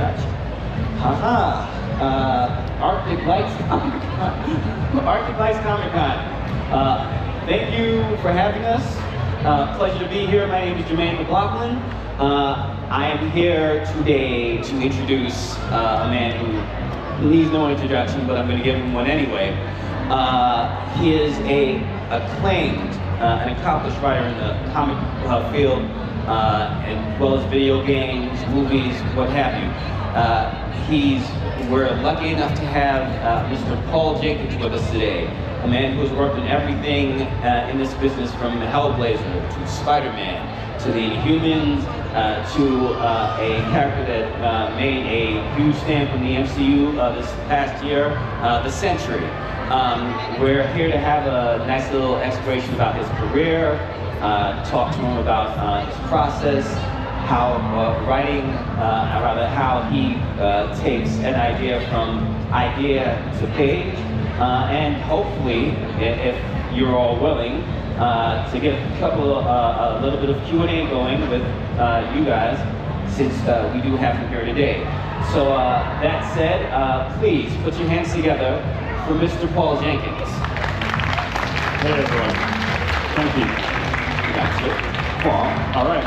Gotcha. Haha. Arctic Lights Arctic Lights Comic-Con. Thank you for having us. Pleasure to be here. My name is Jermaine McLaughlin. I am here today to introduce a man who needs no introduction, but I'm going to give him one anyway. He is an acclaimed, an accomplished writer in the comic field, as well as video games, movies, what have you. We're lucky enough to have Mr. Paul Jenkins with us today, a man who's worked on everything in this business, from Hellblaizer to Spider-Man to the Inhumans to a character that made a huge stamp in the MCU this past year, the Centry. We're here to have a nice little exploration about his career, talk to him about his process, how writing, how he takes an idea from idea to page, and hopefully, if you're all willing, to get a little bit of Q&A going with you guys, since we do have him here today. So that said, please put your hands together for Mr. Paul Jenkins. Hey everyone, thank you. Gotcha. Paul. All right.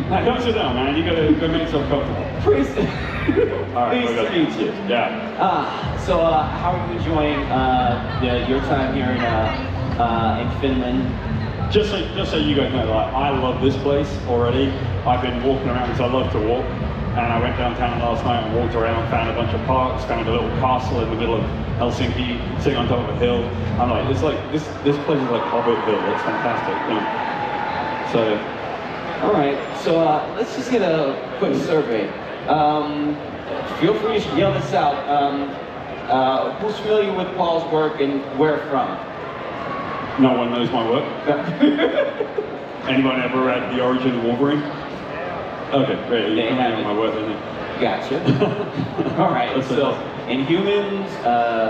Now don't sit down, man. You gotta make yourself comfortable. Pleased to meet you. Yeah. So how are you enjoying your time here in Finland? Just so you guys know, like, I love this place already. I've been walking around because I love to walk, and I went downtown last night and walked around, found a bunch of parks, found a little castle in the middle of Helsinki, sitting on top of a hill. I'm like, it's like this place is like Hobbitville. It's fantastic. You know? So, all right. So let's just get a quick survey. Feel free to yell this out. Who's familiar with Paul's work and where from? No one knows my work. Anyone ever read The Origin of Wolverine? Okay, great. You're familiar with my work, isn't it? Gotcha. All right. So, Inhumans,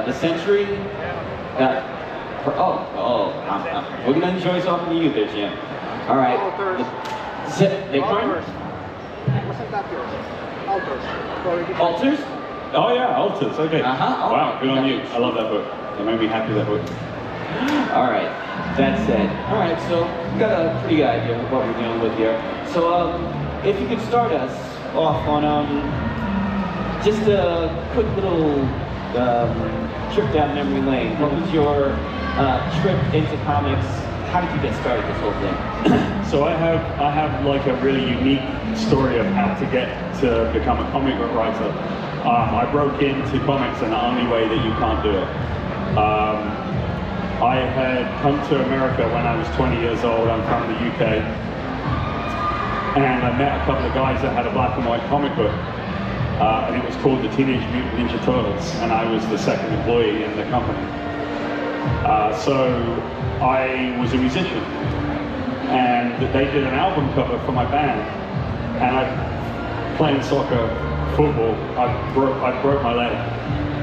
the Centry. We're gonna enjoy talking to you there, Jim. All right. Alters? Oh yeah, Alters. Okay. Wow, good on you. I love that book. It made me happy, that book. All right. That said, all right. So we got a pretty good idea of what we're dealing with here. So if you could start us off on just a quick little trip down memory lane. What was your trip into comics? How did you get started this whole thing? So I have like a really unique story of how to get to become a comic book writer. I broke into comics in the only way that you can't do it. I had come to America when I was 20 years old. I'm from the UK. And I met a couple of guys that had a black and white comic book. And it was called the Teenage Mutant Ninja Turtles. And I was the second employee in the company. So I was a musician, and they did an album cover for my band, and playing soccer, football, I broke my leg,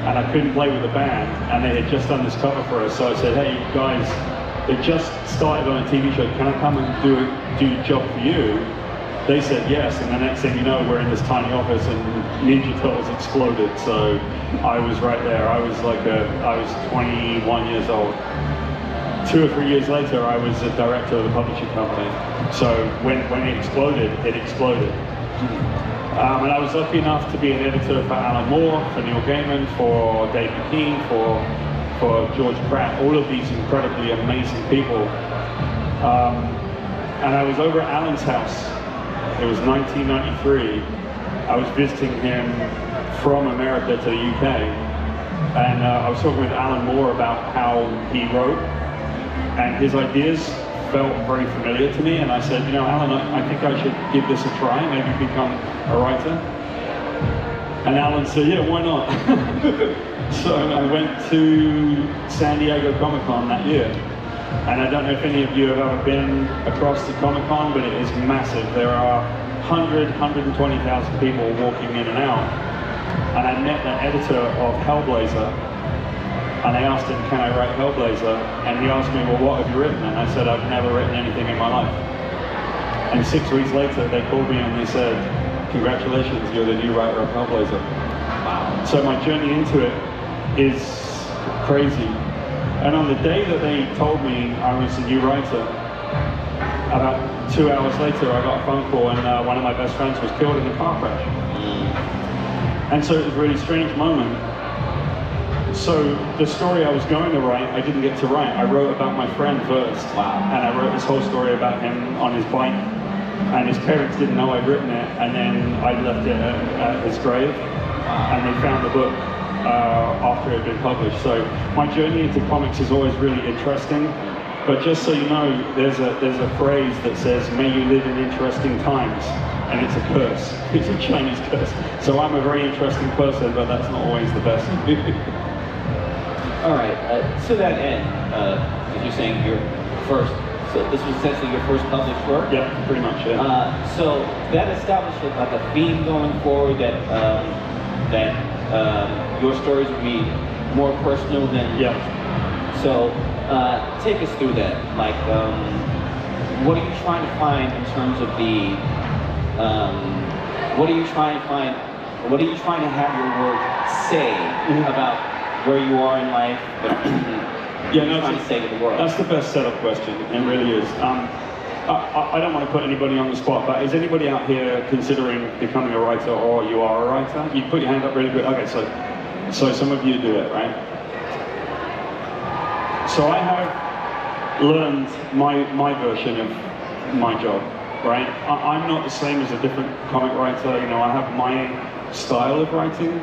and I couldn't play with the band, and they had just done this cover for us. So I said, hey guys, it just started on a TV show, can I come and do a job for you? They said yes, and the next thing you know, we're in this tiny office and Ninja Turtles exploded. So I was right there. I was 21 years old. 2 or 3 years later, I was the director of the publishing company. So when it exploded, it exploded. And I was lucky enough to be an editor for Alan Moore, for Neil Gaiman, for Dave McKean, for George Pratt, all of these incredibly amazing people. And I was over at Alan's house. It was 1993. I was visiting him from America to the UK. And I was talking with Alan Moore about how he wrote, and his ideas felt very familiar to me. And I said, you know, Alan, I think I should give this a try, maybe become a writer. And Alan said, yeah, why not? So I went to San Diego Comic-Con that year. And I don't know if any of you have ever been across the Comic-Con, but it is massive. There are 120,000 people walking in and out. And I met the editor of Hellblaizer, and I asked him, can I write Hellblaizer? And he asked me, well, what have you written? And I said, I've never written anything in my life. And 6 weeks later, they called me and they said, congratulations, you're the new writer of Hellblaizer. Wow. So my journey into it is crazy. And on the day that they told me I was the new writer, about 2 hours later I got a phone call and one of my best friends was killed in a car crash. And so it was a really strange moment. So the story I was going to write, I didn't get to write. I wrote about my friend first. Wow. And I wrote this whole story about him on his bike. And his parents didn't know I'd written it. And then I left it at his grave. Wow. And they found the book after it had been published. So my journey into comics is always really interesting. But just so you know, there's a phrase that says, "May you live in interesting times," and it's a curse. It's a Chinese curse. So I'm a very interesting person, but that's not always the best. All right. To that end, as you're saying, your first. So this was essentially your first published work. Yeah, pretty much. Yeah. So that established like a theme going forward that your stories would be more personal than. Yeah. So take us through that. Like, what are you trying to find in terms of the? What are you trying to find? What are you trying to have your work say about where you are in life? Yeah, no, trying to say to the world. That's the best setup question. It really is. I don't want to put anybody on the spot, but is anybody out here considering becoming a writer, or you are a writer? You put your hand up really quick. Okay, so some of you do it, right? So I have learned my version of my job, right? I'm not the same as a different comic writer. You know, I have my style of writing,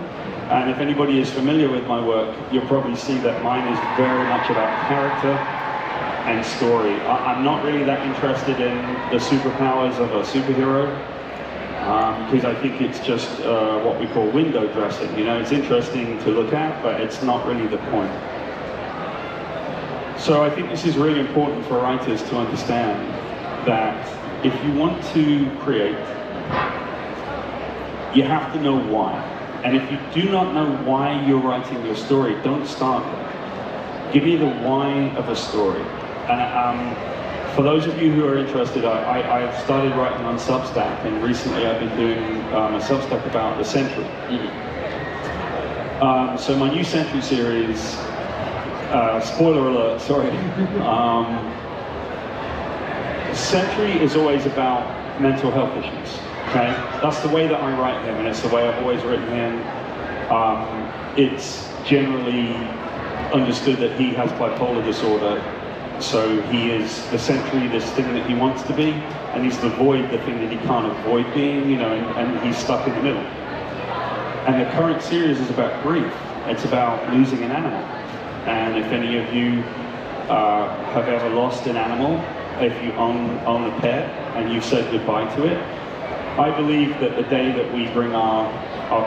and if anybody is familiar with my work, you'll probably see that mine is very much about character and story. I'm not really that interested in the superpowers of a superhero, because I think it's just what we call window dressing. You know, it's interesting to look at, but it's not really the point. So I think this is really important for writers to understand that if you want to create, you have to know why. And if you do not know why you're writing your story, don't start there. Give me the why of a story. And for those of you who are interested, I've started writing on Substack, and recently I've been doing a Substack about the Centry. So my new Centry series, spoiler alert, sorry. Centry is always about mental health issues, okay? That's the way that I write him, and it's the way I've always written him. It's generally understood that he has bipolar disorder, so he is the Centry, this thing that he wants to be, and he's the void, the thing that he can't avoid being, you know, and he's stuck in the middle. And the current series is about grief. It's about losing an animal. And if any of you have ever lost an animal, if you own a pet and you've said goodbye to it, I believe that the day that we bring our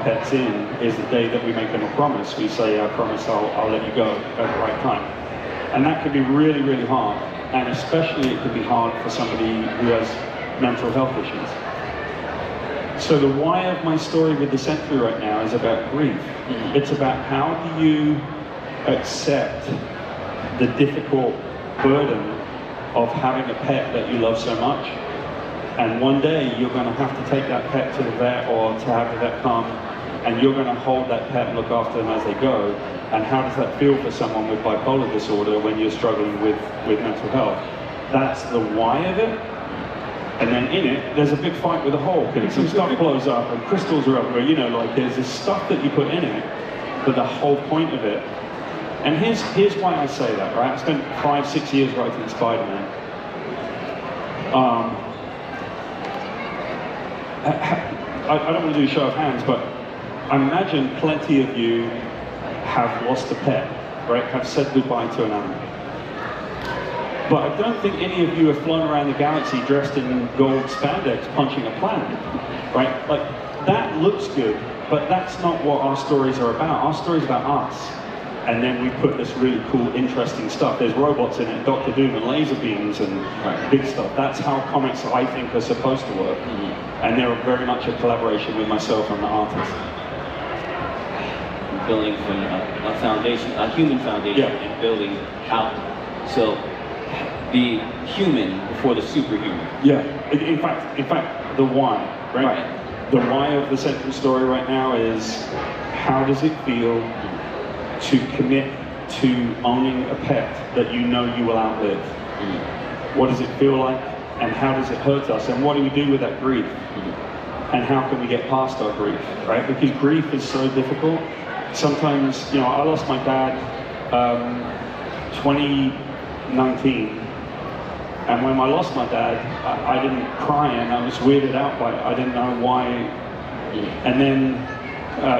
pets in is the day that we make them a promise. We say, I promise I'll let you go at the right time. And that can be really, really hard. And especially it can be hard for somebody who has mental health issues. So the why of my story with the Centry right now is about grief. It's about how do you accept the difficult burden of having a pet that you love so much, and one day you're going to have to take that pet to the vet or to have the vet come, and you're going to hold that pet and look after them as they go. And how does that feel for someone with bipolar disorder when you're struggling with mental health? That's the why of it. And then in it, there's a big fight with a Hulk, and some stuff blows up, and crystals are everywhere, you know, like there's this stuff that you put in it, but the whole point of it. And here's why I say that, right? I spent 5-6 years writing Spider-Man. I don't want to do a show of hands, but I imagine plenty of you have lost a pet, right? Have said goodbye to an animal. But I don't think any of you have flown around the galaxy dressed in gold spandex punching a planet, right? Like, that looks good, but that's not what our stories are about. Our story's about us. And then we put this really cool, interesting stuff. There's robots in it, Dr. Doom and laser beams and big stuff. That's how comics, I think, are supposed to work. And they're very much a collaboration with myself and the artist. Building from a foundation, a human foundation, and building out. So the human before the superhuman. Yeah. In fact, the why, right? The why of the Central story right now is, how does it feel to commit to owning a pet that you know you will outlive? What does it feel like, and how does it hurt us, and what do we do with that grief? And how can we get past our grief, right? Because grief is so difficult. Sometimes, you know, I lost my dad 2019, and when I lost my dad, I didn't cry, and I was weirded out by it. I didn't know why. And then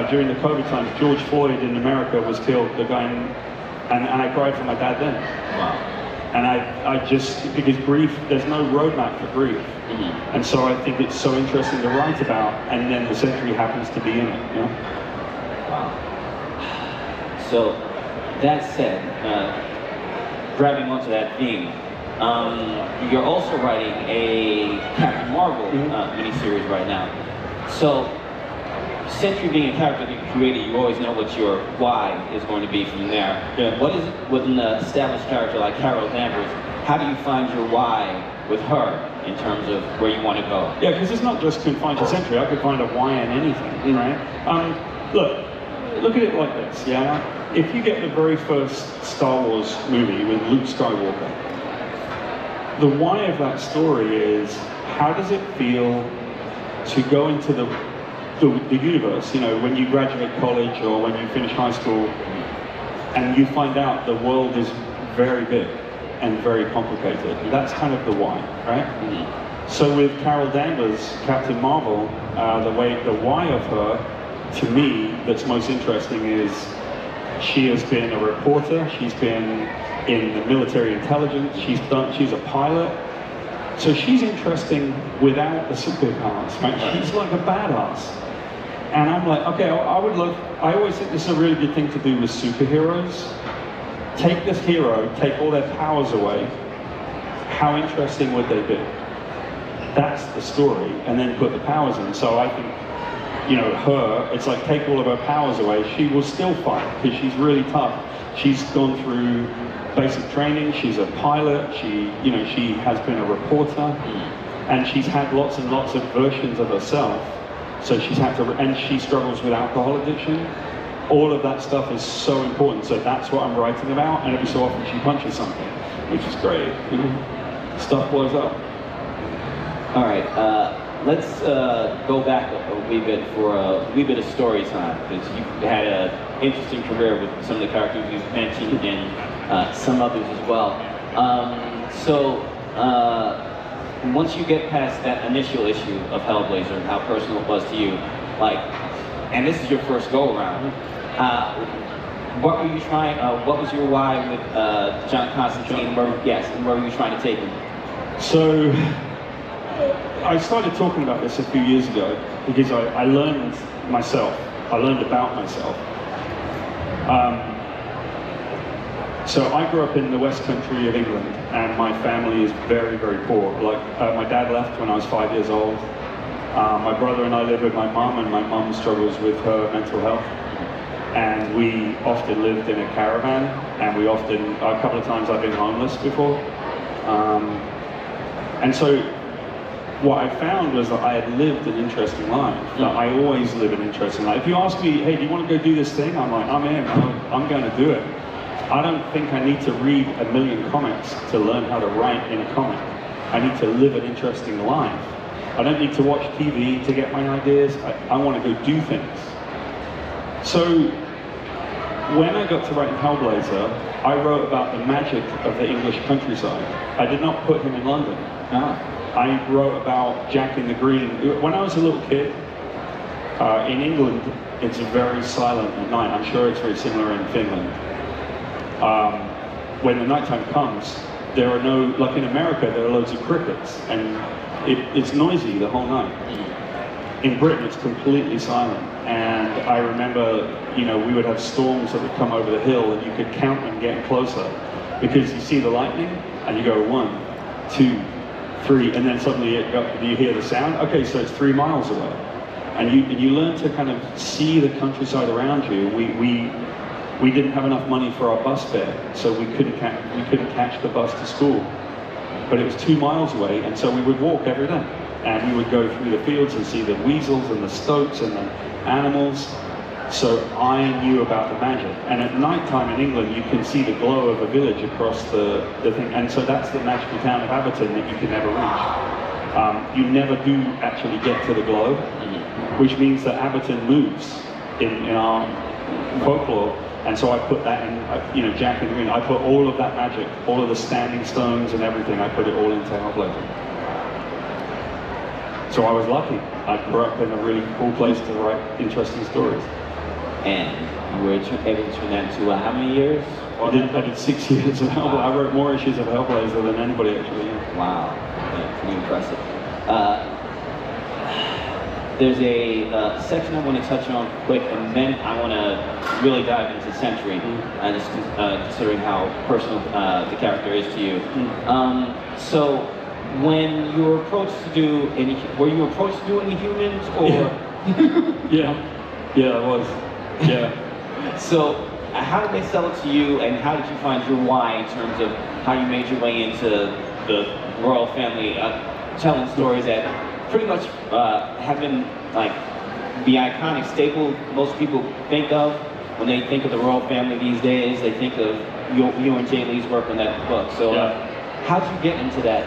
during the COVID times, George Floyd in America was killed, the guy, and I cried for my dad then. Wow. And I just, because grief, there's no roadmap for grief. And so I think it's so interesting to write about, and then the Century happens to be in it, you know? Wow. So, that said, grabbing onto that theme, you're also writing a Captain Marvel miniseries right now. So, Century being a character that you created, you always know what your why is going to be from there. Yeah. What is it with an established character like Carol Danvers? How do you find your why with her in terms of where you want to go? Yeah, because it's not just confined to Century. I could find a why in anything, right? Look at it like this, yeah? If you get the very first Star Wars movie with Luke Skywalker, the why of that story is, how does it feel to go into the universe, you know, when you graduate college or when you finish high school, and you find out the world is very big and very complicated. That's kind of the why, right? So with Carol Danvers, Captain Marvel, the why of her, to me, that's most interesting is, she has been a reporter, she's been in the military intelligence, she's a pilot. So she's interesting without the superpowers, right? She's like a badass. And I'm like, okay, I always think this is a really good thing to do with superheroes. Take this hero, take all their powers away. How interesting would they be? That's the story, and then put the powers in. So I think, you know, her, it's like, take all of her powers away, she will still fight, because she's really tough. She's gone through basic training, she's a pilot, she has been a reporter, and she's had lots and lots of versions of herself. So she's had to, and she struggles with alcohol addiction. All of that stuff is so important. So that's what I'm writing about. And every so often she punches something, which is great. You know, stuff blows up. All right, let's go back a wee bit for a wee bit of story time, because you've had an interesting career with some of the characters you've mentioned and some others as well. Once you get past that initial issue of Hellblaizer and how personal it was to you, like, and this is your first go-around, what were you trying, what was your why with John Constantine, and where were you trying to take him? So, I started talking about this a few years ago, because I learned about myself. So I grew up in the West Country of England, and my family is very, very poor. Like, my dad left when I was 5 years old. My brother and I live with my mum, and my mum struggles with her mental health. And we often lived in a caravan, and a couple of times I've been homeless before. And so what I found was that I had lived an interesting life. That I always live an interesting life. If you ask me, hey, do you want to go do this thing? I'm like, I'm in, I'm going to do it. I don't think I need to read 1 million comics to learn how to write in a comic. I need to live an interesting life. I don't need to watch TV to get my ideas. I want to go do things. So when I got to write Hellblaizer, I wrote about the magic of the English countryside. I did not put him in London. I wrote about Jack in the Green. When I was a little kid, in England, it's very silent at night. I'm sure it's very similar in Finland. When the nighttime comes, there are no, like in America, there are loads of crickets, and it's noisy the whole night. In Britain, it's completely silent. And I remember, you know, we would have storms that would come over the hill, and you could count them getting closer, because you see the lightning, and you go 1, 2, 3, and then suddenly you hear the sound. Okay, so it's 3 miles away, and you learn to kind of see the countryside around you. We didn't have enough money for our bus fare, so we couldn't catch the bus to school. But it was 2 miles away, and so we would walk every day. and we would go through the fields and see the weasels and the stoats and the animals. So I knew about the magic. And at night time in England, you can see the glow of a village across the thing. And so that's the magical town of Abberton that you can never reach. You never do actually get to the glow, which means that Abberton moves in our folklore. And so I put that in, Jack and Green, I put all of that magic, all of the standing stones and everything, I put it all into Hellblaizer. So I was lucky. I grew up in a really cool place to write interesting stories. And you were able to turn that into how many years? I did 6 years of Hellblazer. Wow. I wrote more issues of Hellblazer than anybody actually. Yeah. Wow, yeah, pretty impressive. There's a section I want to touch on quick, and then I want to really dive into Centry, just considering how personal the character is to you. So, when you were approached to do were you approached to do Inhumans, or? Yeah, I was. Yeah. So, how did they sell it to you, and how did you find your why in terms of how you made your way into the royal family, telling stories that pretty much have been like the iconic staple most people think of when they think of the royal family these days? They think of you and Jay Lee's work on that book. So, how did you get into that?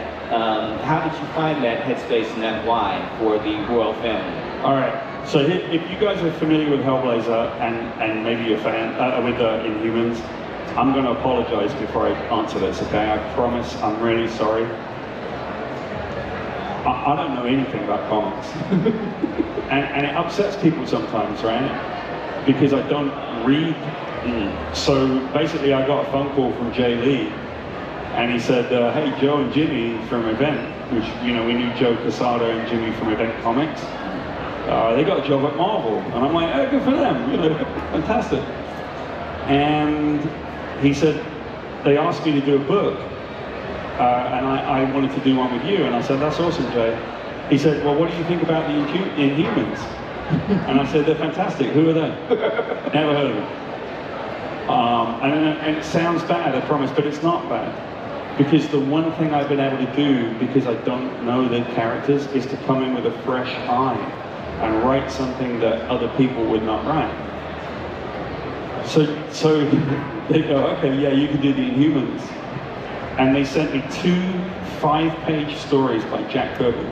How did you find that headspace and that why for the royal family? All right. So if you guys are familiar with Hellblazer and maybe you're a fan with Inhumans, I'm going to apologize before I answer this, okay? I promise, I'm really sorry. I don't know anything about comics. and it upsets people sometimes, right? Because I don't read. So basically I got a phone call from Jay Lee, and he said, hey, Joe and Jimmy from Event, which, we knew Joe Quesada and Jimmy from Event Comics. They got a job at Marvel, and I'm like, oh, good for them, fantastic. And he said, they asked me to do a book, and I wanted to do one with you, and I said, that's awesome, Jay. He said, well, what do you think about the Inhumans? And I said, they're fantastic, who are they? Never heard of them. And it sounds bad, I promise, but it's not bad. Because the one thing I've been able to do, because I don't know the characters, is to come in with a fresh eye and write something that other people would not write. So they go, okay, yeah, you can do the Inhumans. And they sent me 2 5-page stories by Jack Kirby.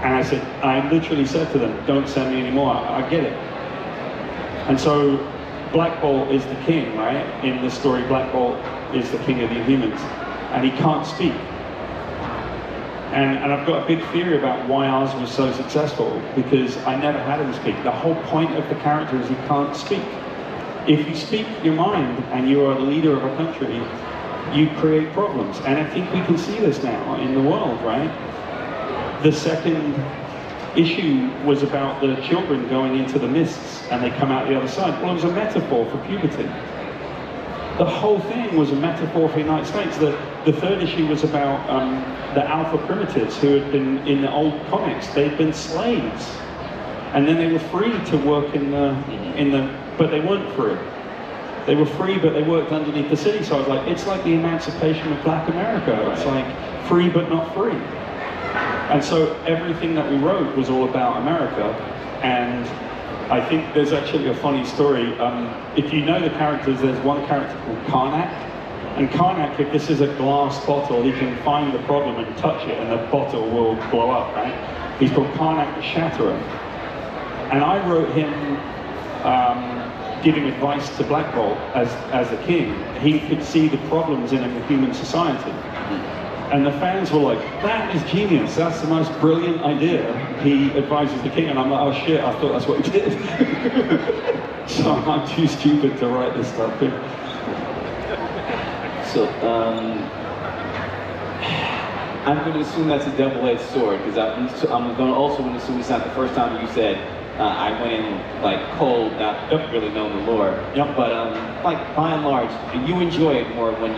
And I literally said to them, don't send me anymore, I get it. And so Black Bolt is the king, right? In the story, Black Bolt is the king of the Inhumans. And he can't speak. And I've got a big theory about why ours was so successful, because I never had him speak. The whole point of the character is he can't speak. If you speak your mind and you are the leader of a country, you create problems. And I think we can see this now in the world, right? The second issue was about the children going into the mists and they come out the other side. Well, it was a metaphor for puberty. The whole thing was a metaphor for the United States. The third issue was about the alpha primitives who had been, in the old comics, they'd been slaves. And then they were free to work but they weren't free. They were free, but they worked underneath the city. So I was like, it's like the emancipation of Black America. It's like free, but not free. And so everything that we wrote was all about America. And I think there's actually a funny story. If you know the characters, there's one character called Karnak. And Karnak, if this is a glass bottle, he can find the problem and touch it and the bottle will blow up, right? He's called Karnak the Shatterer. And I wrote him giving advice to Black Bolt as the king. He could see the problems in a human society. And the fans were like, that is genius, that's the most brilliant idea. He advises the king, and I'm like, oh shit, I thought that's what he did. So I'm too stupid to write this stuff. So, I'm going to assume that's a double-edged sword, because I'm going to also assume it's not the first time you said, I went in like cold, not really knowing the lore. But like by and large, you enjoy it more when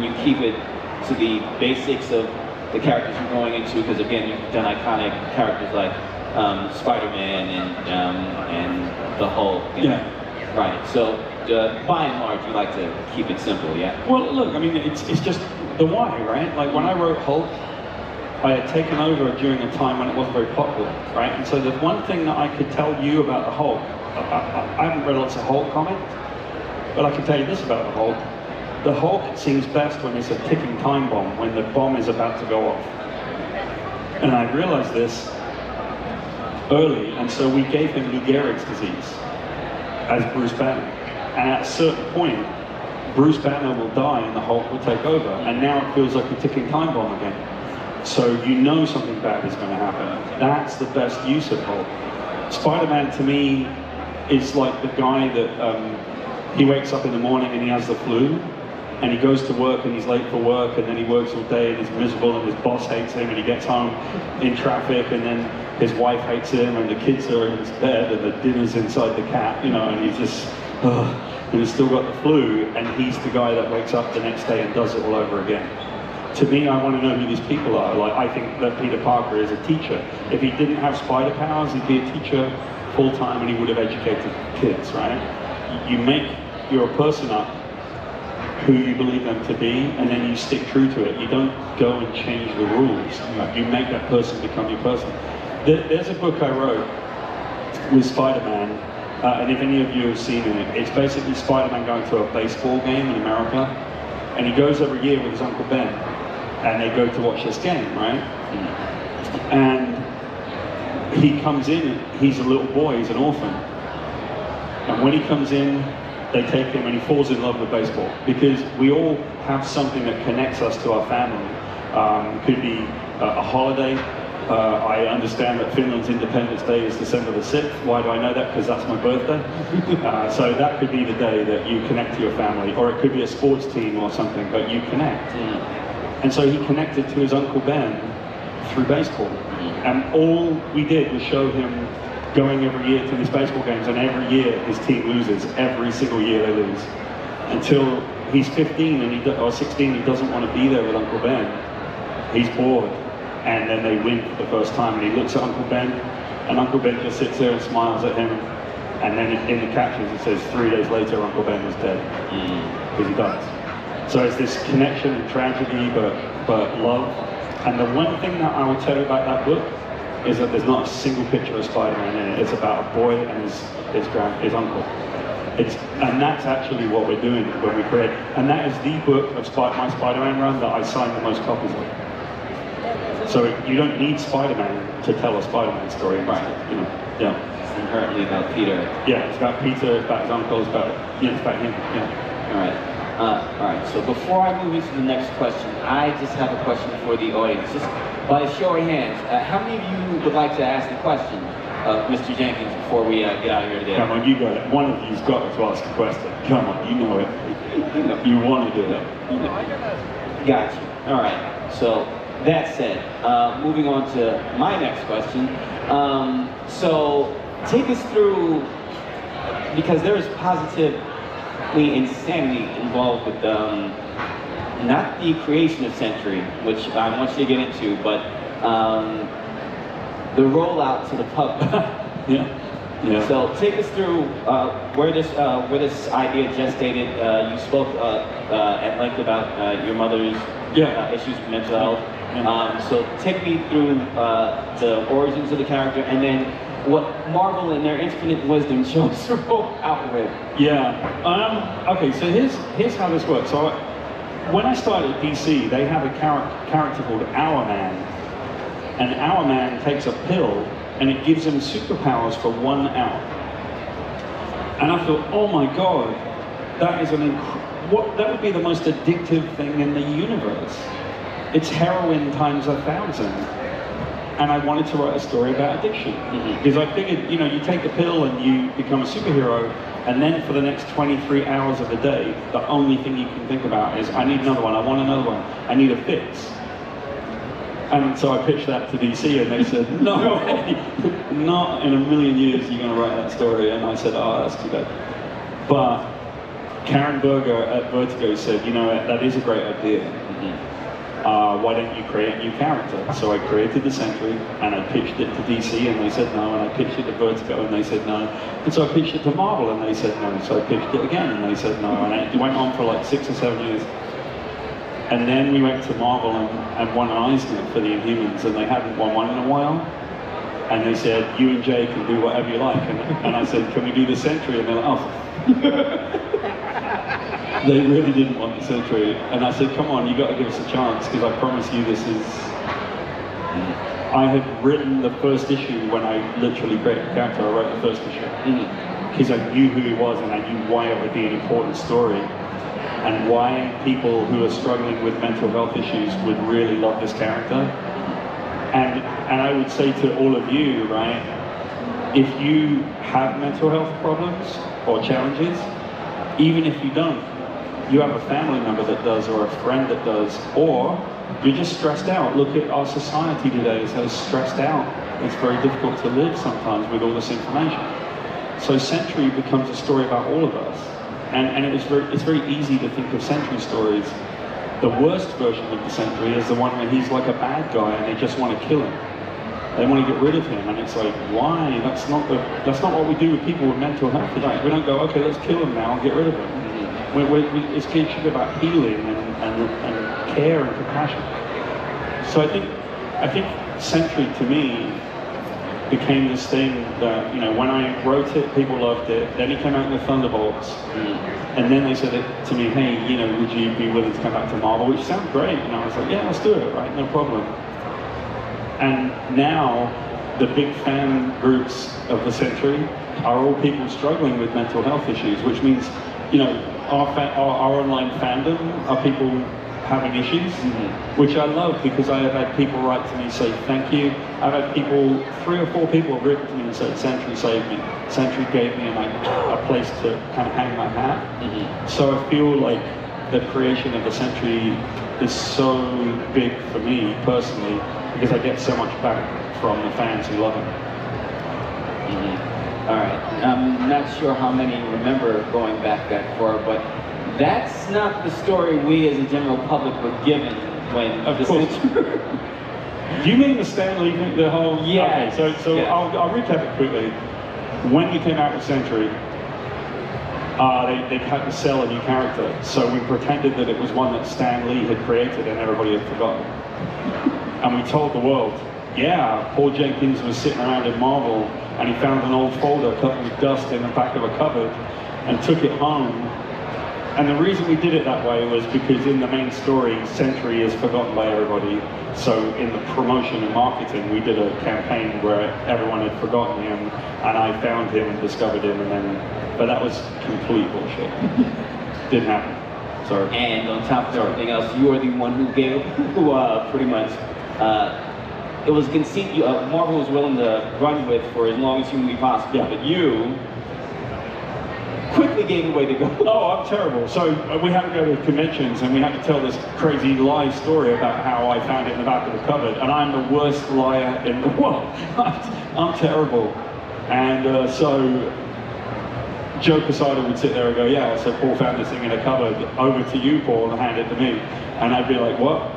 you keep it to the basics of the characters you're going into, because again, you've done iconic characters like Spider-Man and the Hulk. Right. So by and large, you like to keep it simple, yeah? Well, look, I mean, it's just the why, right? Like when I wrote Hulk, I had taken over during a time when it wasn't very popular, right? And so the one thing that I could tell you about the Hulk, I haven't read lots of Hulk comics, but I can tell you this about the Hulk. The Hulk seems best when it's a ticking time bomb, when the bomb is about to go off. And I realized this early, and so we gave him Lou Gehrig's disease as Bruce Banner. And at a certain point, Bruce Banner will die and the Hulk will take over. And now it feels like a ticking time bomb again. So you know something bad is going to happen. That's the best use of Hulk. Spider-Man to me is like the guy that he wakes up in the morning and he has the flu, and he goes to work and he's late for work, and then he works all day and he's miserable and his boss hates him, and he gets home in traffic and then his wife hates him and the kids are in his bed and the dinner's inside the cat, you know, and he's just, and he's still got the flu, and he's the guy that wakes up the next day and does it all over again. To me, I want to know who these people are. Like, I think that Peter Parker is a teacher. If he didn't have spider powers, he'd be a teacher full-time and he would have educated kids, right? You make your person up who you believe them to be, and then you stick true to it. You don't go and change the rules. You make that person become your person. There's a book I wrote with Spider-Man, and if any of you have seen it, it's basically Spider-Man going to a baseball game in America, and he goes every year with his Uncle Ben, and they go to watch this game, right? And he comes in, he's a little boy, he's an orphan. And when he comes in, they take him and he falls in love with baseball, because we all have something that connects us to our family. It could be a holiday. I understand that Finland's Independence Day is December the 6th. Why do I know that? Because that's my birthday. So that could be the day that you connect to your family, or it could be a sports team or something, but you connect. And so he connected to his Uncle Ben through baseball. And all we did was show him going every year to these baseball games, and every year his team loses. Every single year they lose. Until he's 15 and or 16, he doesn't want to be there with Uncle Ben. He's bored. And then they win for the first time, and he looks at Uncle Ben, and Uncle Ben just sits there and smiles at him. And then in the captions it says 3 days later Uncle Ben was dead, because he dies. So it's this connection and tragedy, but love. And the one thing that I will tell you about that book is that there's not a single picture of Spider-Man in it. It's about a boy and his uncle. And that's actually what we're doing when we create. And that is the book of my Spider-Man run that I signed the most copies of. So you don't need Spider-Man to tell a Spider-Man story, right? You know, yeah. It's inherently about Peter. Yeah, it's about Peter, it's about his uncle, it's about him. Yeah. All right. So before I move into the next question, I just have a question for the audience. Just by a show of hands, how many of you would like to ask the question of Mr. Jenkins before we get out of here today? Come on, you got it. One of you's got to ask a question. Come on, you know it. You want to do it. Got you. All right. So that said, moving on to my next question. So take us through, because there is positively insanity involved with not the creation of Centry, which I want you to get into, but the rollout to the public. Yeah. So take us through where this idea gestated. You spoke at length about your mother's issues with mental health. So take me through the origins of the character, and then what Marvel in their infinite wisdom chose to roll out with. Okay, so here's how this works. So when I started at DC, they have a character called Our Man. And Our Man takes a pill, and it gives him superpowers for 1 hour. And I thought, oh my God, that is that would be the most addictive thing in the universe. It's heroin times 1,000. And I wanted to write a story about addiction. Because I figured, you know, you take the pill and you become a superhero, and then for the next 23 hours of the day, the only thing you can think about is, I need another one, I want another one, I need a fix. And so I pitched that to DC, and they said, no way, not in a million years you're going to write that story. And I said, oh, that's too bad. But Karen Berger at Vertigo said, you know, that is a great idea. Why don't you create a new character? So I created the Centry, and I pitched it to DC, and they said no, and I pitched it to Vertigo, and they said no. And so I pitched it to Marvel, and they said no. So I pitched it again, and they said no. And it went on for like 6 or 7 years. And then we went to Marvel and won an Eisner for the Inhumans, and they hadn't won one in a while. And they said, you and Jay can do whatever you like. And I said, can we do the Century? And they're like, oh. They really didn't want the Century. And I said, come on, you got to give us a chance, because I promise you this is... I had written the first issue when I literally created the character. I wrote the first issue. Because I knew who he was, and I knew why it would be an important story. And why people who are struggling with mental health issues would really love this character. And I would say to all of you, right, if you have mental health problems or challenges, even if you don't, you have a family member that does, or a friend that does, or you're just stressed out. Look at our society today, it's so stressed out. It's very difficult to live sometimes with all this information. So Century becomes a story about all of us. And it's very easy to think of Century stories. The worst version of the Century is the one where he's like a bad guy and they just want to kill him. They want to get rid of him, and it's like, why? That's not what we do with people with mental health today. We don't go, okay, let's kill him now and get rid of him. It should be about healing and care and compassion. So I think Century to me became this thing that, you know, when I wrote it, people loved it. Then it came out in the Thunderbolts, and then they said it to me, hey, you know, would you be willing to come back to Marvel? Which sounded great, and I was like, yeah, let's do it, right? No problem. And now the big fan groups of the Century are all people struggling with mental health issues, which means, you know, our online fandom are people having issues, which I love, because I have had people write to me say thank you. I've had people, 3 or 4 people have written to me and said, Century saved me. Century gave me a place to kind of hang my hat. So I feel like the creation of the Century is so big for me personally, because I get so much back from the fans who love it. All right, I'm not sure how many remember going back that far, but that's not the story we as a general public were given when of course. Do you mean the Stan Lee thing, the whole... Yeah. Okay, so yeah. I'll recap it quickly. When we came out with Century, they had to sell a new character, so we pretended that it was one that Stan Lee had created and everybody had forgotten. And we told the world, yeah, Paul Jenkins was sitting around in Marvel and he found an old folder covered with dust in the back of a cupboard and took it home. And the reason we did it that way was because in the main story, Century is forgotten by everybody. So in the promotion and marketing, we did a campaign where everyone had forgotten him, and I found him and discovered him, and then, but that was complete bullshit. Didn't happen. Sorry. And on top of everything else, you are the one who gave, pretty much, it was conceit Marvel was willing to run with for as long as humanly possible, but you quickly gave away the go. Oh, I'm terrible. So we had to go to conventions and we had to tell this crazy lie story about how I found it in the back of the cupboard, and I'm the worst liar in the world. I'm terrible. And so Joe Quesada would sit there and go, yeah, so Paul found this thing in a cupboard, over to you, Paul, and hand it to me. And I'd be like, what?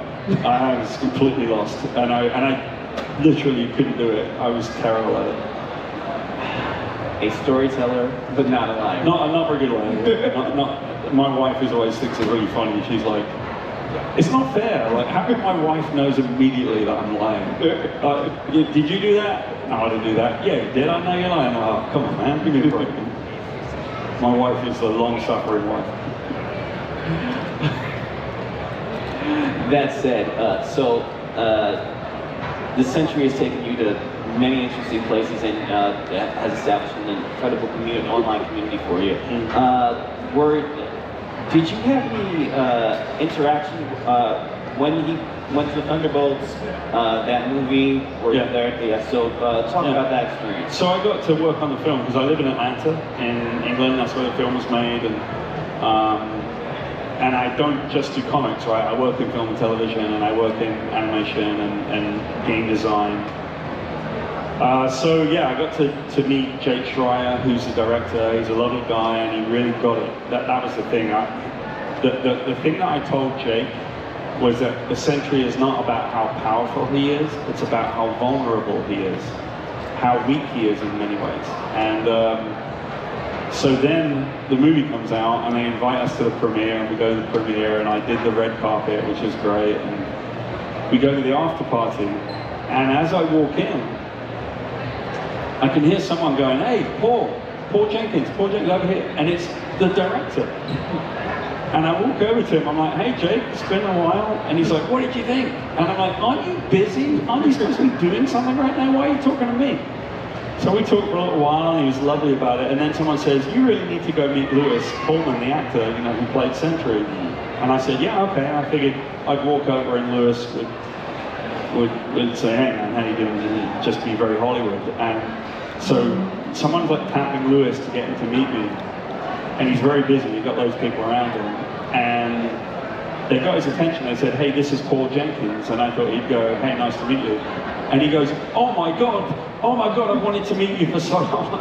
I was completely lost. And I literally couldn't do it. I was terrible at it. A storyteller, but not a liar. Not very good liar. My wife is always thinks it's really funny. She's like, it's not fair. Like, how come my wife knows immediately that I'm lying? Did you do that? No, I didn't do that. Yeah, you did. I know you're lying. Oh, come on, man, give me a break. My wife is a long-suffering wife. That said, the Century has taken you to many interesting places and has established an incredible community, online community for you. Did you have any interaction when he went to the Thunderbolts, that movie? So talk about that experience. So I got to work on the film because I live in Atlanta, in England. That's where the film was made, and I don't just do comics, right? I work in film and television, and I work in animation and game design. So yeah, I got to meet Jake Schreier, who's the director. He's a lovely guy, and he really got it. That was the thing. The thing that I told Jake was that the Century is not about how powerful he is, it's about how vulnerable he is, how weak he is in many ways. And So then the movie comes out and they invite us to the premiere, and we go to the premiere, and I did the red carpet, which was great, and we go to the after party, and as I walk in, I can hear someone going, "Hey, Paul Jenkins over here," and it's the director. And I walk over to him, I'm like, "Hey Jake, it's been a while," and he's like, "What did you think?" And I'm like, "Aren't you busy? Aren't you supposed to be doing something right now? Why are you talking to me?" So we talked for a little while, and he was lovely about it, and then someone says, "You really need to go meet Lewis Pullman, the actor, you know, who played Centry." And I said, "Yeah, okay," and I figured I'd walk over and Lewis would say, "Hey man, how you doing?" And just be very Hollywood. And so someone's like tapping Lewis to get him to meet me, and he's very busy, he's got loads of people around him, and they got his attention. They said, "Hey, this is Paul Jenkins," and I thought he'd go, "Hey, nice to meet you." And he goes, oh my God, I wanted to meet you for so long."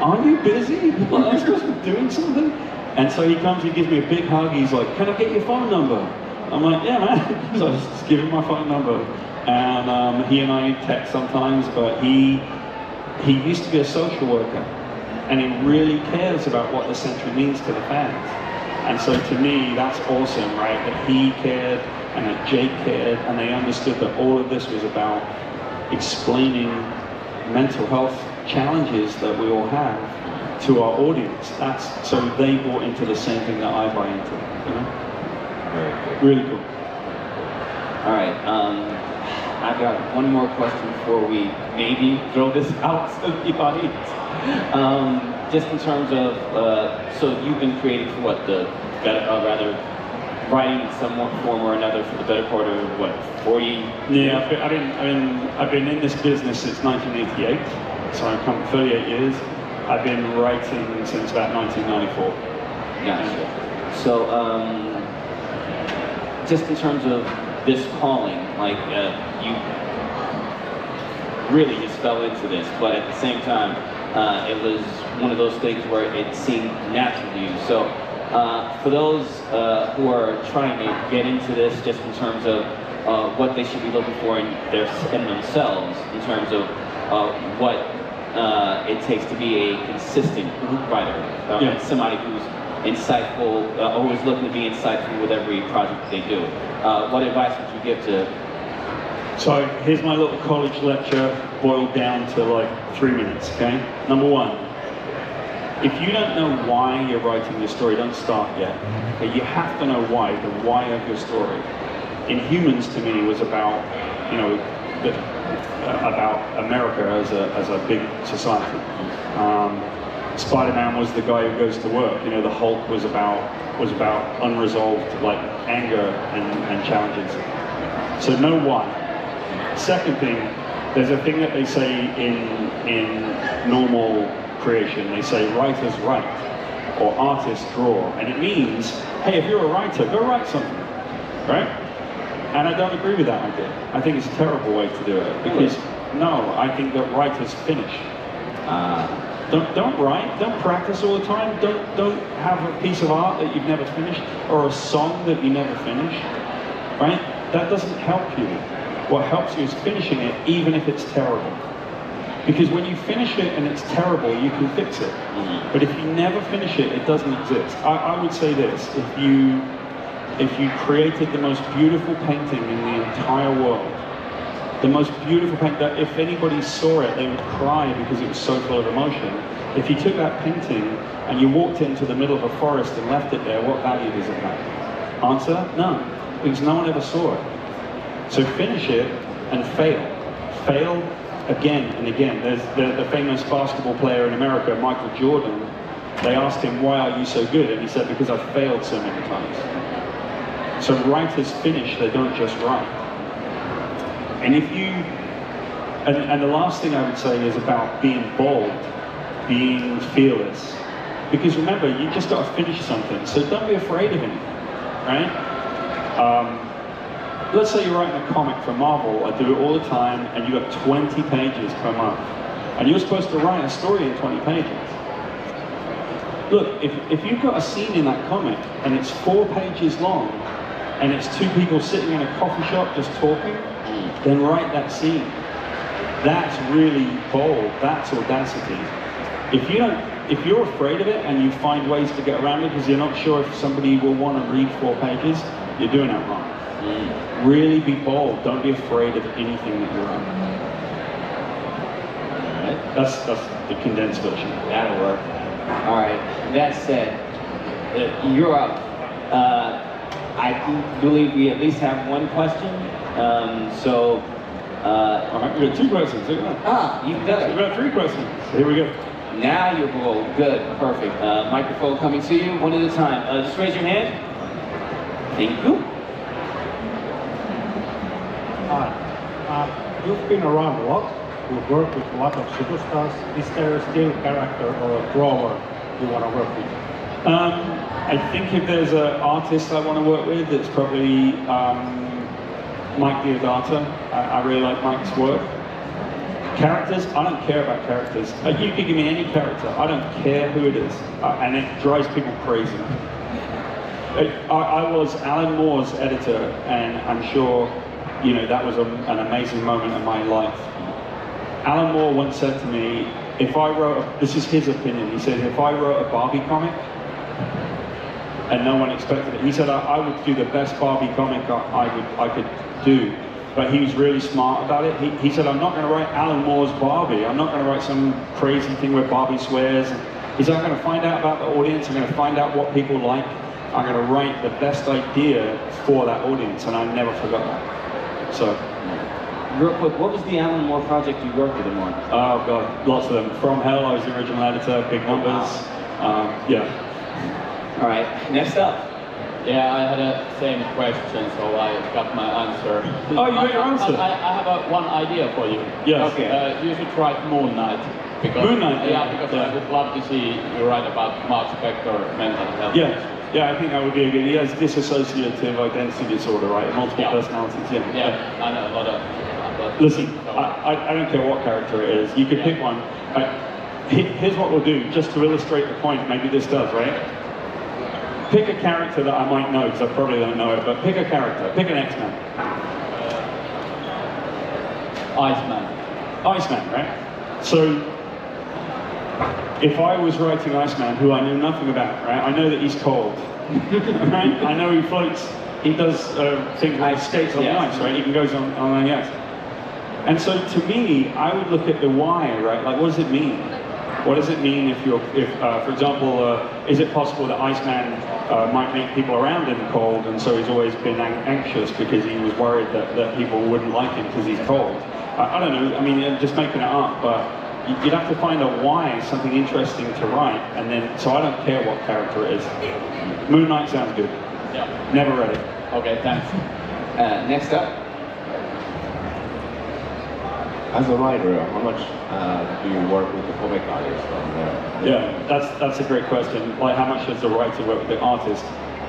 "Aren't you busy? Well, I'm supposed to be doing something?" And so he comes, he gives me a big hug, he's like, "Can I get your phone number?" I'm like, "Yeah, man." So I just give him my phone number. And he and I text sometimes, but he used to be a social worker, and he really cares about what the Century means to the fans. And so to me, that's awesome, right? That he cared, and that Jake cared, and they understood that all of this was about explaining mental health challenges that we all have to our audience. So they bought into the same thing that I buy into, you know? Very cool. Really cool. All right, I've got one more question before we maybe throw this out to the audience. Just in terms of, so you've been creating for what, rather writing in some form or another for the better part of what, 40? Yeah, I've been in this business since 1988, so I've come 38 years. I've been writing since about 1994. Gotcha. So, just in terms of this calling, like you really just fell into this, but at the same time, it was one of those things where it seemed natural to you. So, for those who are trying to get into this, just in terms of what they should be looking for in themselves, in terms of what it takes to be a consistent writer, and somebody who's insightful, always looking to be insightful with every project that they do. What advice would you give to? So here's my little college lecture boiled down to like 3 minutes, okay? Number one, if you don't know why you're writing your story, don't start yet. Okay? You have to know why, the why of your story. Inhumans to me was about, you know, about America as a big society. Spider-Man was the guy who goes to work. You know, the Hulk was about unresolved like anger and challenges. So know why. Second thing, there's a thing that they say in normal creation. They say writers write or artists draw, and it means, hey, if you're a writer, go write something, right? And I don't agree with that idea. I think it's a terrible way to do it, because no, I think that writers finish. Don't write, don't practice all the time, don't have a piece of art that you've never finished, or a song that you never finish, right? That doesn't help you. What helps you is finishing it, even if it's terrible. Because when you finish it and it's terrible, you can fix it. But if you never finish it, it doesn't exist. I would say this, if you created the most beautiful painting in the entire world, the most beautiful painting that if anybody saw it, they would cry because it was so full of emotion. If you took that painting and you walked into the middle of a forest and left it there, what value does it have? Answer, none, because no one ever saw it. So finish it and fail. Fail again and again. There's the famous basketball player in America, Michael Jordan. They asked him, why are you so good? And he said, because I've failed so many times. So writers finish, they don't just write. And if you, and the last thing I would say is about being bold, being fearless. Because remember, you just got to finish something, so don't be afraid of anything, right? Let's say you're writing a comic for Marvel, I do it all the time, and you got 20 pages per month. And you're supposed to write a story in 20 pages. Look, if you've got a scene in that comic, and it's 4 pages long, and it's 2 people sitting in a coffee shop just talking, then write that scene. That's really bold, that's audacity. If you don't if you're afraid of it and you find ways to get around it because you're not sure if somebody will want to read 4 pages, you're doing it wrong. Really be bold. Don't be afraid of anything that you write. All right. That's the condensed version. That'll work. All right. That said, you're up. I believe we at least have 1 question. So. All right, we got 2 questions. Look at that. You've done it. We've got 3 questions. Here we go. Now you're bold. Good. Perfect. Microphone coming to you, 1 at a time. Just raise your hand. Thank you. Hi. You've been around a lot. You've worked with a lot of superstars. Is there still a character or a drawer you want to work with? I think if there's an artist I want to work with, it's probably Mike Deodato. I really like Mike's work. Characters, I don't care about characters. You can give me any character, I don't care who it is. And it drives people crazy. I was Alan Moore's editor, and I'm sure, you know, that was an amazing moment in my life. Alan Moore once said to me, if I wrote, this is his opinion, he said, if I wrote a Barbie comic, and no one expected it, he said, I would do the best Barbie comic I could do. But he was really smart about it. He said, I'm not going to write Alan Moore's Barbie. I'm not going to write some crazy thing where Barbie swears. He said, I'm going to find out about the audience. I'm going to find out what people like. I'm going to write the best idea for that audience. And I never forgot that. So. Real quick, what was the Alan Moore project you worked with him on? Oh God, lots of them. From Hell, I was the original editor, Big Numbers. Yeah. All right, next up. Yeah, I had a same question, so I got my answer. Oh, you got your answer? I have one idea for you. Yes. Okay. You should write Moon Knight. Because, Moon Knight, yeah. Because I would love to see you write about Mark Spector mental health. Yeah, I think that would be a good. He has dissociative identity disorder, right? Multiple personalities. Yeah, I know a lot of. Listen, I don't care what character it is. You could pick one. Here's what we'll do, just to illustrate the point. Maybe this does, right? Pick a character that I might know, because I probably don't know it, but pick a character. Pick an X-Men. Iceman. Iceman, right? So, if I was writing Iceman, who I knew nothing about, right? I know that he's cold, right? I know he floats, he does things like skates on the ice, right? He even goes on the ice. And so, to me, I would look at the why, right? Like, what does it mean? What does it mean if, for example, is it possible that Iceman might make people around him cold, and so he's always been anxious because he was worried that people wouldn't like him because he's cold? I don't know, I mean, I'm just making it up, but you'd have to find a why, something interesting to write, and then, so I don't care what character it is. Moon Knight sounds good. Yeah. Never read it. Okay, thanks. Next up. As a writer, how much do you work with the comic artist on there? Yeah, that's a great question. Like, how much does the writer work with the artist?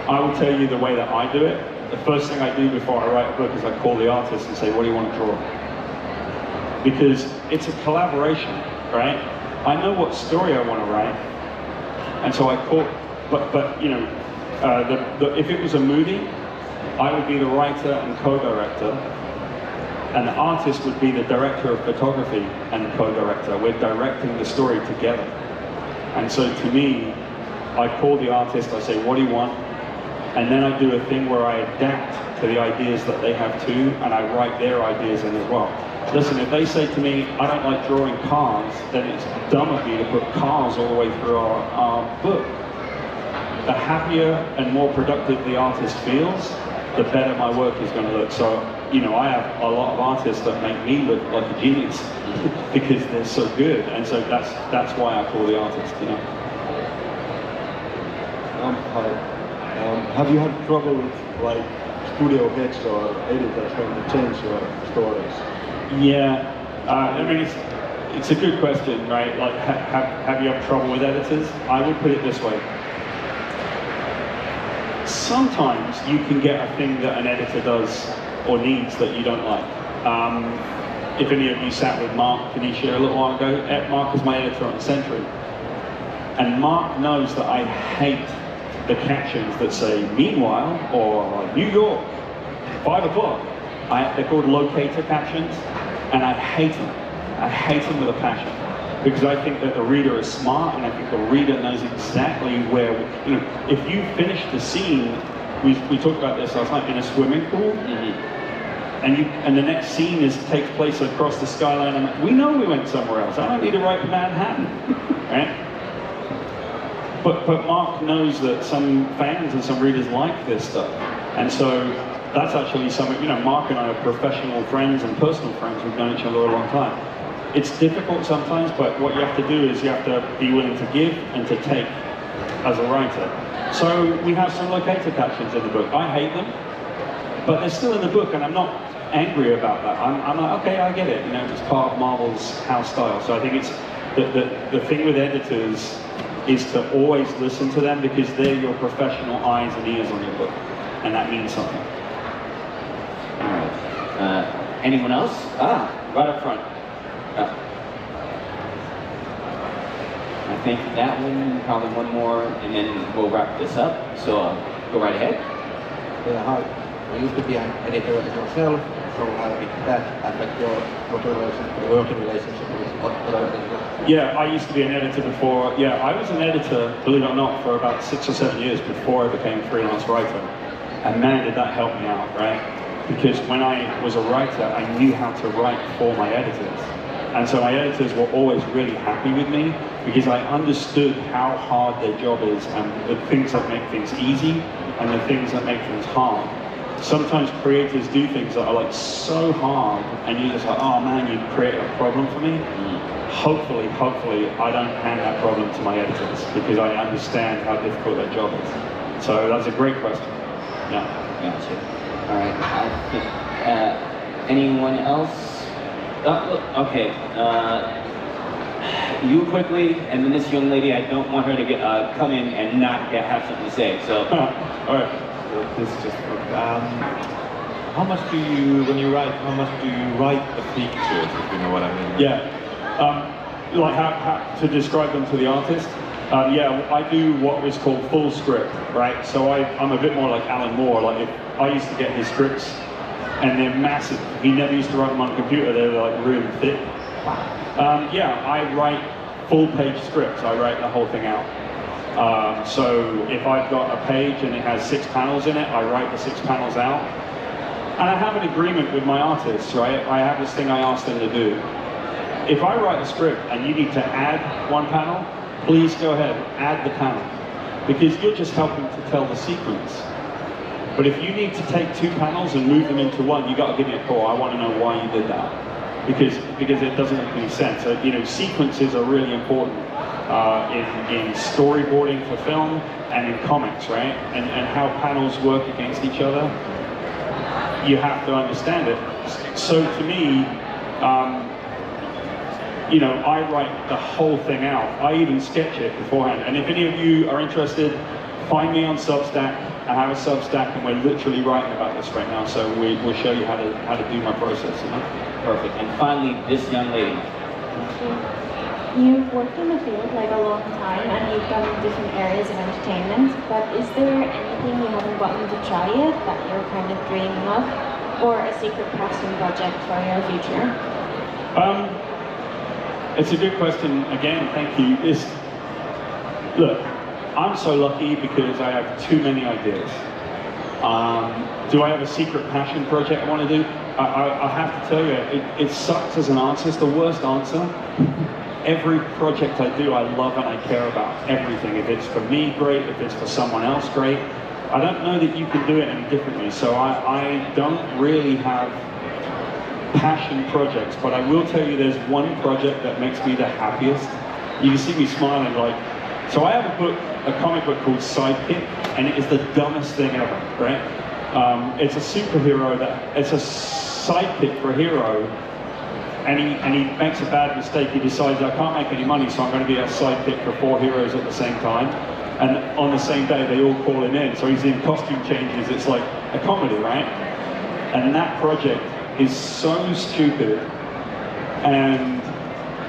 I will tell you the way that I do it. The first thing I do before I write a book is I call the artist and say, what do you want to draw? Because it's a collaboration, right? I know what story I want to write, and so I call, but you know, if it was a movie, I would be the writer and co-director, and the artist would be the director of photography and co-director. We're directing the story together. And so to me, I call the artist, I say, what do you want? And then I do a thing where I adapt to the ideas that they have too, and I write their ideas in as well. Listen, if they say to me, I don't like drawing cars, then it's dumb of me to put cars all the way through our book. The happier and more productive the artist feels, the better my work is going to look. So, you know, I have a lot of artists that make me look like a genius because they're so good, and so that's why I call the artist, you know. Hi. Have you had trouble with like studio heads or editors when they change your stories? Yeah, I mean, it's a good question, right? Like, have you had trouble with editors? I would put it this way. Sometimes you can get a thing that an editor does or needs that you don't like. If any of you sat with Mark Finisher a little while ago, Mark is my editor on Centry. And Mark knows that I hate the captions that say, meanwhile, or New York, 5 o'clock. They're called locator captions, and I hate them. I hate them with a passion. because I think that the reader is smart, and I think the reader knows exactly where, if you finish the scene, we talked about this last night, in a swimming pool, and the next scene takes place across the skyline, and we know we went somewhere else. I don't need to write Manhattan, right? But Mark knows that some fans and some readers like this stuff, and so that's actually something, Mark and I are professional friends and personal friends. We've known each other a long time. It's difficult sometimes, but what you have to do is you have to be willing to give and to take as a writer. So we have some locator captions in the book. I hate them, but they're still in the book, and I'm not angry about that. I'm like, okay, I get it. It's part of Marvel's house style. So I think it's the thing with editors is to always listen to them, because they're your professional eyes and ears on your book, and that means something. All right. Anyone else? Right up front. I think that one, probably one more, and then we'll wrap this up. So go right ahead. Yeah, hi. I used to be an editor yourself, so how did that affect your working relationship with other editors? Yeah, I used to be an editor before. Yeah, I was an editor, believe it or not, for about 6 or 7 years before I became a freelance writer. And man, did that help me out, right? Because when I was a writer, I knew how to write for my editors. And so my editors were always really happy with me, because I understood how hard their job is, and the things that make things easy and the things that make things hard. Sometimes creators do things that are like so hard, and you're just like, oh man, you've created a problem for me. Hopefully, I don't hand that problem to my editors, because I understand how difficult their job is. So that's a great question. Yeah. Gotcha. All right. I think, anyone else? Okay. You quickly, and then this young lady, I don't want her to get come in and not have something to say. So, all right. This is just how much do you, when you write, how much do you write the pictures, if you know what I mean? Yeah, like how to describe them to the artist. Yeah, I do what is called full script, right? So I'm a bit more like Alan Moore. Like, if I used to get his scripts, and they're massive. He never used to write them on a computer. They're like really thick. Yeah, I write full-page scripts. I write the whole thing out. So if I've got a page and it has 6 panels in it, I write the 6 panels out. And I have an agreement with my artists, right? I have this thing I ask them to do. If I write a script and you need to add 1 panel, please go ahead, add the panel. Because you're just helping to tell the sequence. But if you need to take 2 panels and move them into 1, you got to give me a call. I want to know why you did that. Because it doesn't make any sense. So, sequences are really important in storyboarding for film and in comics, right? And how panels work against each other. You have to understand it. So to me, I write the whole thing out. I even sketch it beforehand. And if any of you are interested, find me on Substack. I have a Substack, and we're literally writing about this right now. So we'll show you how to do my process. Perfect. And finally, this young lady. You've worked in the field like a long time, and you've done different areas of entertainment, but is there anything you haven't gotten to try yet that you're kind of dreaming of, or a secret passion project for your future? It's a good question. Again, thank you. Look, I'm so lucky because I have too many ideas. Do I have a secret passion project I want to do? I have to tell you, it sucks as an answer. It's the worst answer. Every project I do, I love and I care about everything. If it's for me, great. If it's for someone else, great. I don't know that you can do it any differently. So I don't really have passion projects, but I will tell you there's one project that makes me the happiest. You can see me smiling so I have a comic book called Sidekick, and it is the dumbest thing ever, right? It's a superhero it's a sidekick for a hero, and he makes a bad mistake. He decides, I can't make any money, so I'm going to be a sidekick for 4 heroes at the same time. And on the same day, they all call him in. So he's in costume changes. It's like a comedy, right? And that project is so stupid, and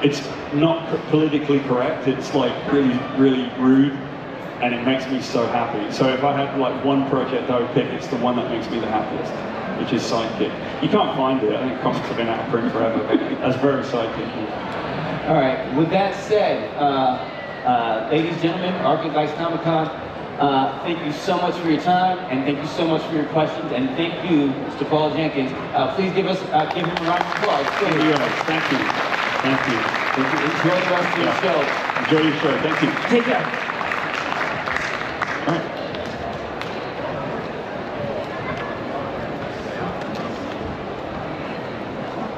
it's not politically correct. It's like really, really rude, and it makes me so happy. So if I had like one project I would pick, it's the one that makes me the happiest, which is Sidekick. You can't find it. I think comics have been out of print forever, but that's very Sidekick. All right, with that said, ladies and gentlemen, Arkansas Comic-Con, thank you so much for your time, and thank you so much for your questions, and thank you, Mr. Paul Jenkins. Please give him a round of applause. Thank you. Thank you. Thank you. Enjoy the rest of your show. Enjoy your show. Thank you. Take care.